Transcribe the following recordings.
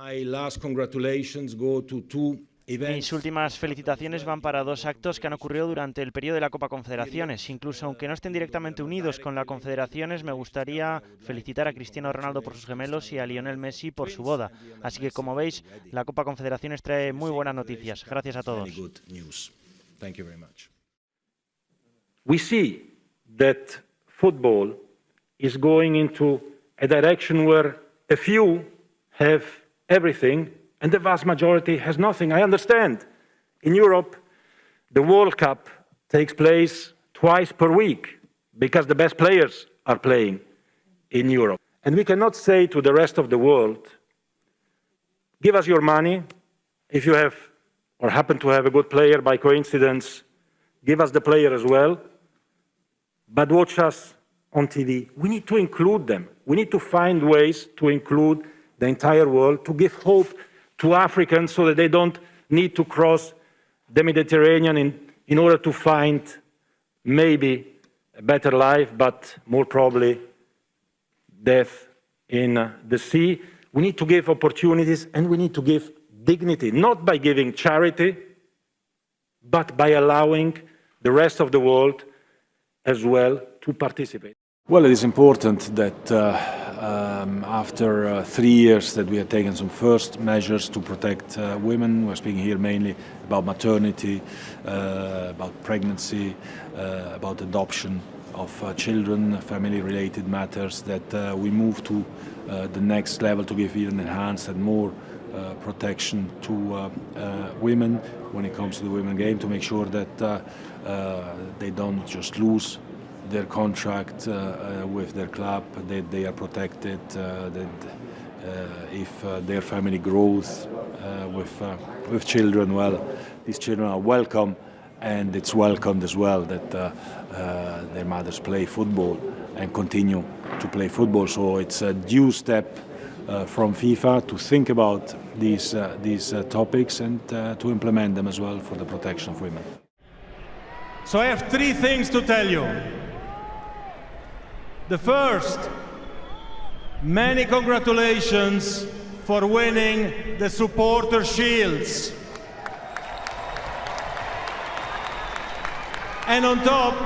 My last congratulations go to two events. Mis últimas felicitaciones van para dos actos que han ocurrido durante el periodo de la Copa Confederaciones. Incluso aunque no estén directamente unidos con la Confederaciones, me gustaría felicitar a Cristiano Ronaldo por sus gemelos y a Lionel Messi por su boda. Así que, como veis, la Copa Confederaciones trae muy buenas noticias. Gracias a todos. We see that football is going into a direction where a few have everything and the vast majority has nothing. I understand. In Europe, the World Cup takes place twice per week because the best players are playing in Europe. And we cannot say to the rest of the world, give us your money. If you have or happen to have a good player by coincidence, give us the player as well. But watch us on TV. We need to include them. We need to find ways to include the entire world, to give hope to Africans so that they don't need to cross the Mediterranean in order to find maybe a better life, but more probably death in the sea. We need to give opportunities and we need to give dignity, not by giving charity, but by allowing the rest of the world as well to participate. Well, it is important that after 3 years that we have taken some first measures to protect women. We're speaking here mainly about maternity, about pregnancy, about adoption of children, family-related matters, that we move to the next level to give even enhanced and more protection to women when it comes to the women game, to make sure that they don't just lose their contract with their club, that they are protected, that if their family grows with children, well, these children are welcome, and it's welcomed as well that their mothers play football and continue to play football. So it's a due step from FIFA to think about these topics and to implement them as well for the protection of women. So I have three things to tell you. The first, many congratulations for winning the supporter shields. And on top,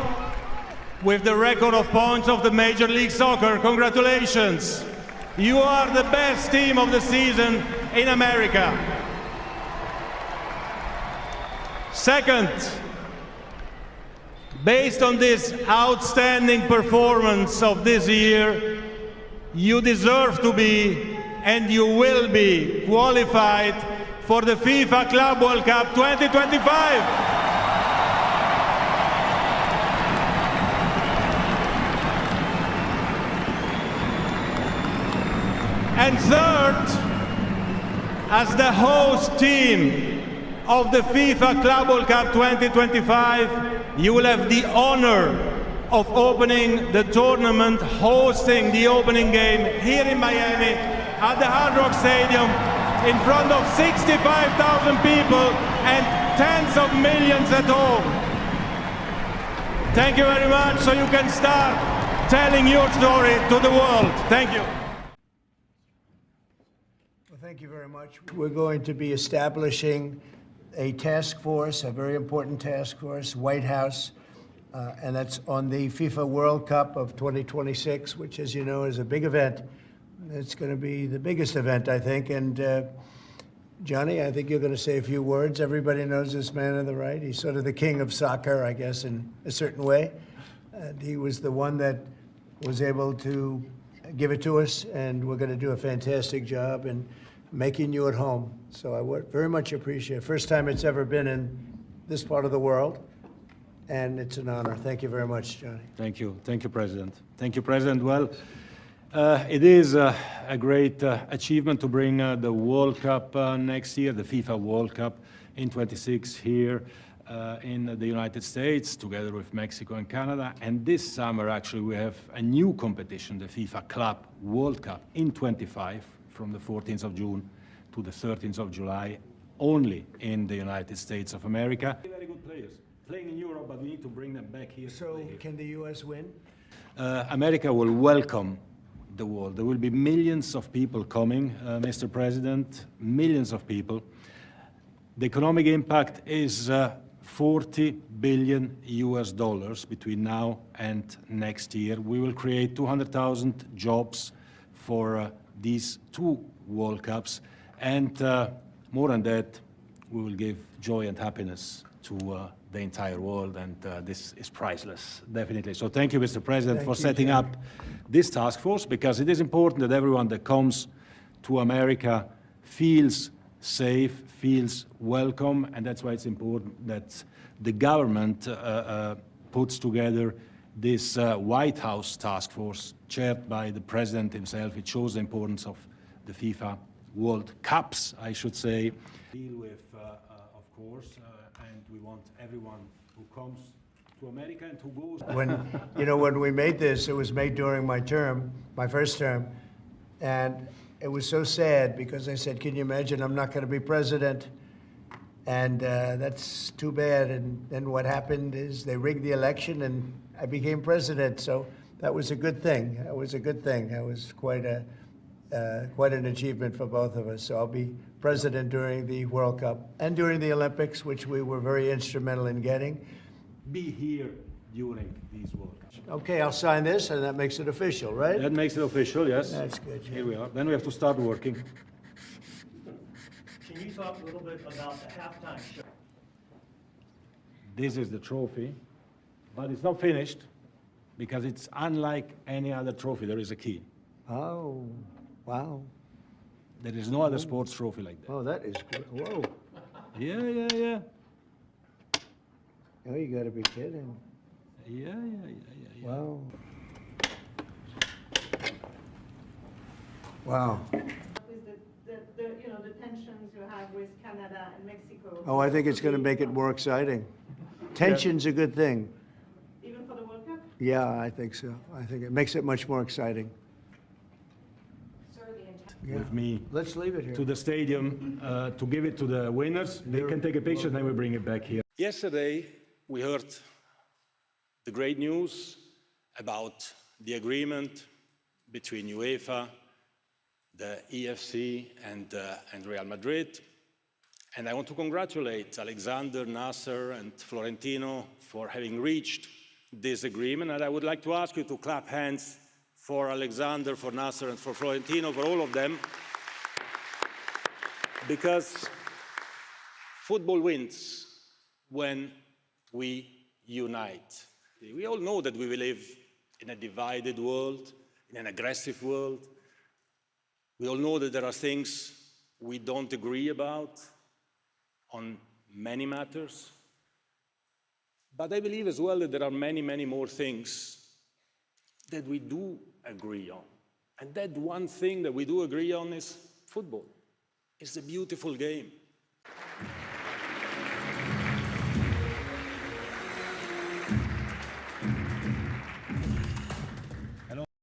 with the record of points of the Major League Soccer, congratulations. You are the best team of the season in America. Second, based on this outstanding performance of this year, you deserve to be and you will be qualified for the FIFA Club World Cup 2025. And third, as the host team of the FIFA Club World Cup 2025, you will have the honor of opening the tournament, hosting the opening game here in Miami at the Hard Rock Stadium in front of 65,000 people and tens of millions at home. Thank you very much, so you can start telling your story to the world. Thank you. Well, thank you very much. We're going to be establishing a task force, a very important task force, White House, and that's on the FIFA World Cup of 2026, which, as you know, is a big event. It's going to be the biggest event, I think. And Gianni, I think you're going to say a few words. Everybody knows this man on the right. He's sort of the king of soccer, I guess, in a certain way. And he was the one that was able to give it to us, and we're going to do a fantastic job in making you at home. So I would very much appreciate it. First time it's ever been in this part of the world, and it's an honor. Thank you very much, Gianni. Thank you. Thank you, President. Thank you, President. Well, it is a great achievement to bring the World Cup next year, the FIFA World Cup in 26 here in the United States, together with Mexico and Canada. And this summer, actually, we have a new competition, the FIFA Club World Cup in 25, from the 14th of June to the 13th of July, only in the United States of America. Very good players playing in Europe, but we need to bring them back here. So can the U.S. win? America will welcome the world. There will be millions of people coming, Mr. President, millions of people. The economic impact is $40 billion between now and next year. We will create 200,000 jobs for these 2 World Cups, and more than that, we will give joy and happiness to the entire world, and this is priceless, definitely. So thank you, Mr. President, for setting up this task force, because it is important that everyone that comes to America feels safe, feels welcome, and that's why it's important that the government puts together this White House task force chaired by the President himself. It shows the importance of the FIFA World Cups, I should say. Deal with, of course, and we want everyone who comes to America and who goes. When we made this, it was made during my term, my first term, and it was so sad because I said, can you imagine, I'm not going to be president, and that's too bad. And then what happened is they rigged the election and I became president, so that was a good thing. That was a good thing. That was quite an achievement for both of us. So I'll be president during the World Cup and during the Olympics, which we were very instrumental in getting. Be here during these World Cups. Okay, I'll sign this, and that makes it official, right? That makes it official, yes. That's good. Yeah. Here we are. Then we have to start working. Can you talk a little bit about the halftime show? This is the trophy, but it's not finished because it's unlike any other trophy. There is a key. Oh, wow. There is no other sports trophy like that. Oh, that is good. Whoa. Yeah. Oh, you got to be kidding. Yeah. Wow. Wow. The tensions you have with Canada and Mexico. Oh, I think it's going to make it more exciting. Tension's a good thing. Even for the World Cup? Yeah, I think so. I think it makes it much more exciting. With me. Let's leave it here. To the stadium to give it to the winners. They can take a picture, then we bring it back here. Yesterday, we heard the great news about the agreement between UEFA, the EFC, and Real Madrid. And I want to congratulate Alexander, Nasser, and Florentino for having reached this agreement. And I would like to ask you to clap hands for Alexander, for Nasser, and for Florentino, for all of them, because football wins when we unite. We all know that we live in a divided world, in an aggressive world. We all know that there are things we don't agree about on many matters. But I believe as well that there are many, many more things that we do agree on. And that one thing that we do agree on is football. It's a beautiful game.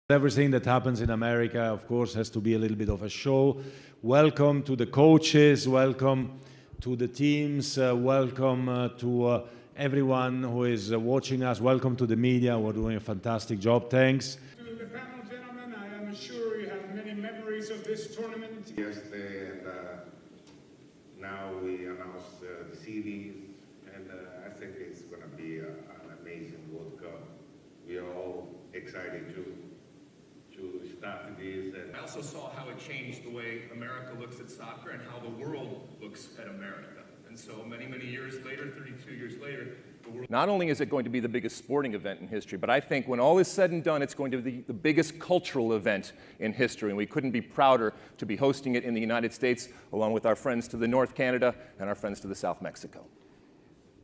Everything that happens in America, of course, has to be a little bit of a show. Welcome to the coaches, welcome to the teams, welcome to everyone who is watching us, welcome to the media. We're doing a fantastic job. Thanks. To the panel, gentlemen, I am sure you have many memories of this tournament. Yesterday, and now we announced the seedings, and I think it's going to be an amazing World Cup. We are all excited to start this. And I also saw how it changed the way America looks at soccer and how the world looks at America. And so many, many years later, 32 years later, the world... Not only is it going to be the biggest sporting event in history, but I think when all is said and done, it's going to be the biggest cultural event in history. And we couldn't be prouder to be hosting it in the United States, along with our friends to the North Canada and our friends to the South Mexico.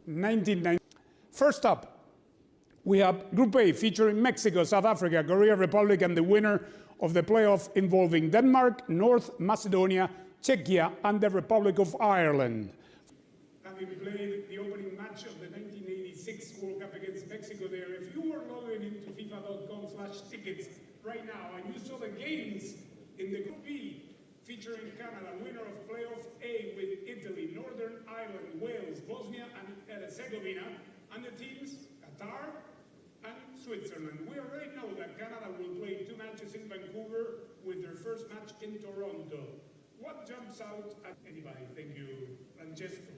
1990. First up, we have Group A featuring Mexico, South Africa, Korea Republic, and the winner of the playoff involving Denmark, North Macedonia, Czechia, and the Republic of Ireland. Having played the opening match of the 1986 World Cup against Mexico there, if you were logging into FIFA.com/tickets right now and you saw the games in the Group B featuring Canada, winner of playoff A with Italy, Northern Ireland, Wales, Bosnia and Herzegovina, and the teams Qatar and Switzerland. We already know that Canada will play 2 matches in Vancouver with their first match in Toronto. What jumps out at anybody? Thank you, Francesco.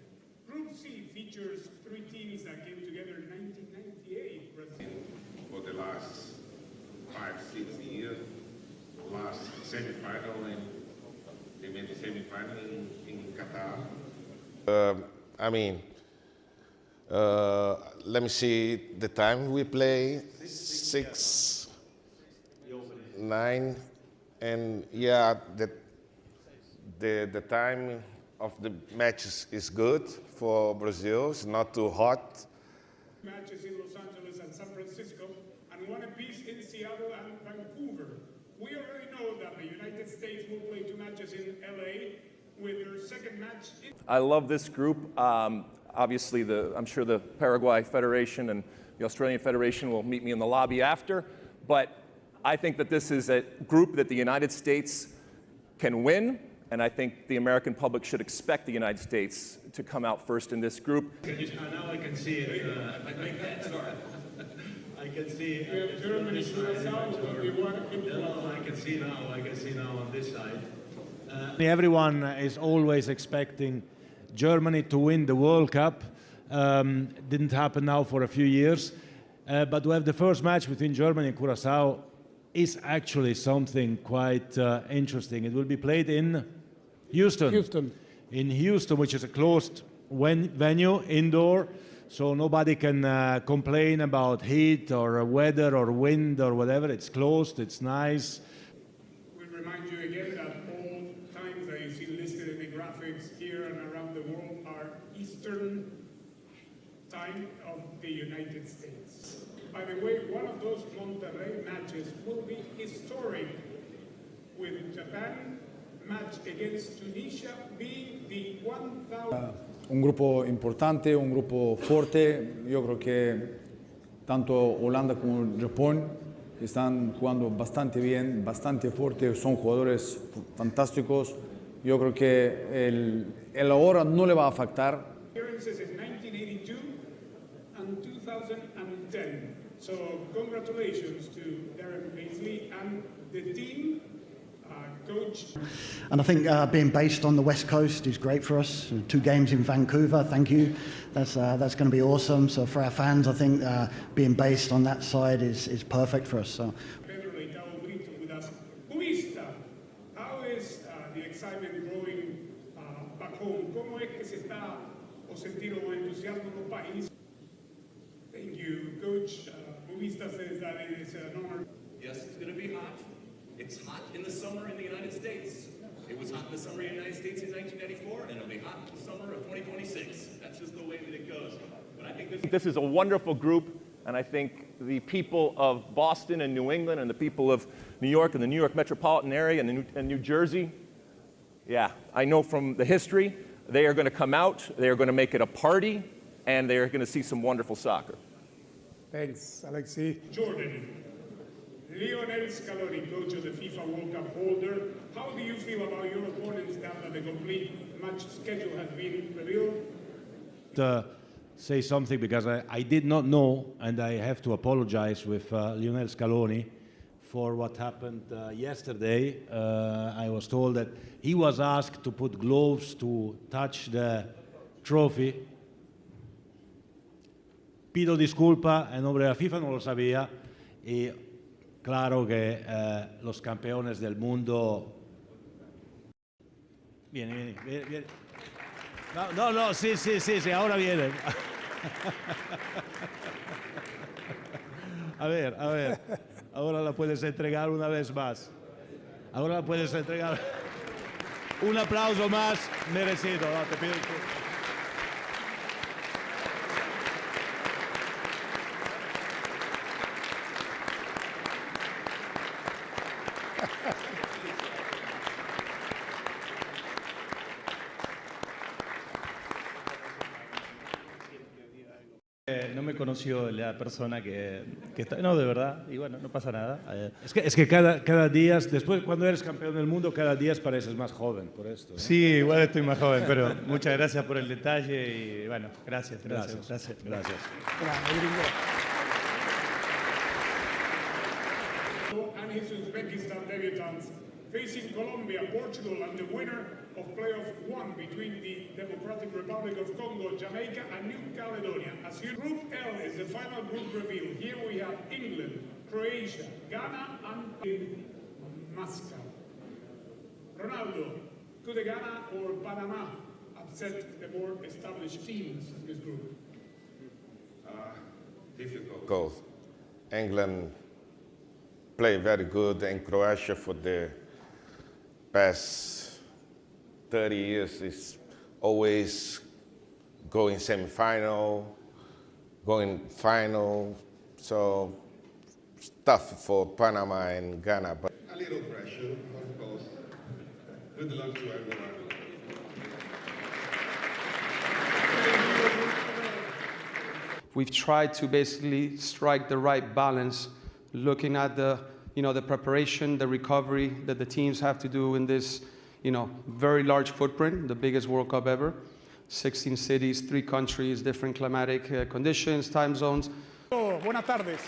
Group C features 3 teams that came together in 1998. Brazil. For the last 5-6 years, last semi-final, and they made the semi-final in Qatar. Let me see the time we play, 6, 9, and yeah, the time of the matches is good for Brazil. It's not too hot. Matches in Los Angeles and San Francisco, and 1 apiece in Seattle and Vancouver. We already know that the United States will play 2 matches in LA with their second match. I love this group. Obviously, I'm sure the Paraguay Federation and the Australian Federation will meet me in the lobby after, but I think that this is a group that the United States can win, and I think the American public should expect the United States to come out first in this group. Now I can see it. I can see Germany, I can see now on this side. Everyone is always expecting Germany to win the World Cup. Didn't happen now for a few years. But to have the first match between Germany and Curaçao is actually something quite interesting. It will be played in Houston. In Houston, which is a closed venue, indoor, so nobody can complain about heat or weather or wind or whatever. It's closed, it's nice. We remind you again that all times that you see listed in the graphics here and around the world are Eastern time of the United States. By the way, one of those Monterrey matches will be historic, with Japan match against Tunisia being the 1000. Un grupo importante, un grupo fuerte. Yo creo que tanto Holanda como Japón están jugando bastante bien, bastante fuerte, son jugadores fantásticos. Yo creo que el ahora no le va a afectar. Appearances in 1982 and 2010. So congratulations to Darren Paisley and the team. Coach. And I think being based on the West Coast is great for us. 2 games in Vancouver, thank you. That's going to be awesome. So for our fans, I think being based on that side is perfect for us. So. Pedro Leitao Brito with us. Cubista, how is the excitement growing back home? ¿Cómo es que se está o sentir o entusiasmo en los países? Thank you, Coach. Cubista says that it is an honor. Yes, it's going to be hot. It's hot in the summer in the United States. It was hot in the summer in the United States in 1994, and it'll be hot in the summer of 2026. That's just the way that it goes. But I think this is a wonderful group, and I think the people of Boston and New England and the people of New York and the New York metropolitan area and New Jersey, yeah, I know from the history, they are going to come out, they are going to make it a party, and they are going to see some wonderful soccer. Thanks, Alexi. Jordan. Lionel Scaloni, coach of the FIFA World Cup holder. How do you feel about your opponents now that the complete match schedule has been revealed? Say something because I did not know, and I have to apologize with Lionel Scaloni for what happened yesterday. I was told that he was asked to put gloves to touch the trophy. Pido disculpa, en nombre de la FIFA no lo sabía, y claro que los campeones del mundo... Viene. No, sí, ahora vienen. A ver, ahora la puedes entregar una vez más. Ahora la puedes entregar. Un aplauso más merecido, ¿no? Te pido disculpas. No me conoció la persona que está... No, de verdad, y bueno, no pasa nada. Es que cada día, después cuando eres campeón del mundo, cada día pareces más joven por esto, ¿no? Sí, igual estoy más joven, pero muchas gracias por el detalle y bueno, gracias. Gracias. France, facing Colombia, Portugal, and the winner of playoff 1 between the Democratic Republic of Congo, Jamaica, and New Caledonia. As you Group L is the final group reveal. Here we have England, Croatia, Ghana, and Moscow. Ronaldo, could Ghana or Panama upset the more established teams in this group? Difficult. England play very good, and Croatia for the past 30 years is always going semi-final, going final. So it's tough for Panama and Ghana. But A little pressure, of course. Good luck to everyone. We've tried to basically strike the right balance, looking at the preparation, the recovery that the teams have to do in this, very large footprint, the biggest World Cup ever. 16 cities, 3 countries, different climatic conditions, time zones. Buenas tardes.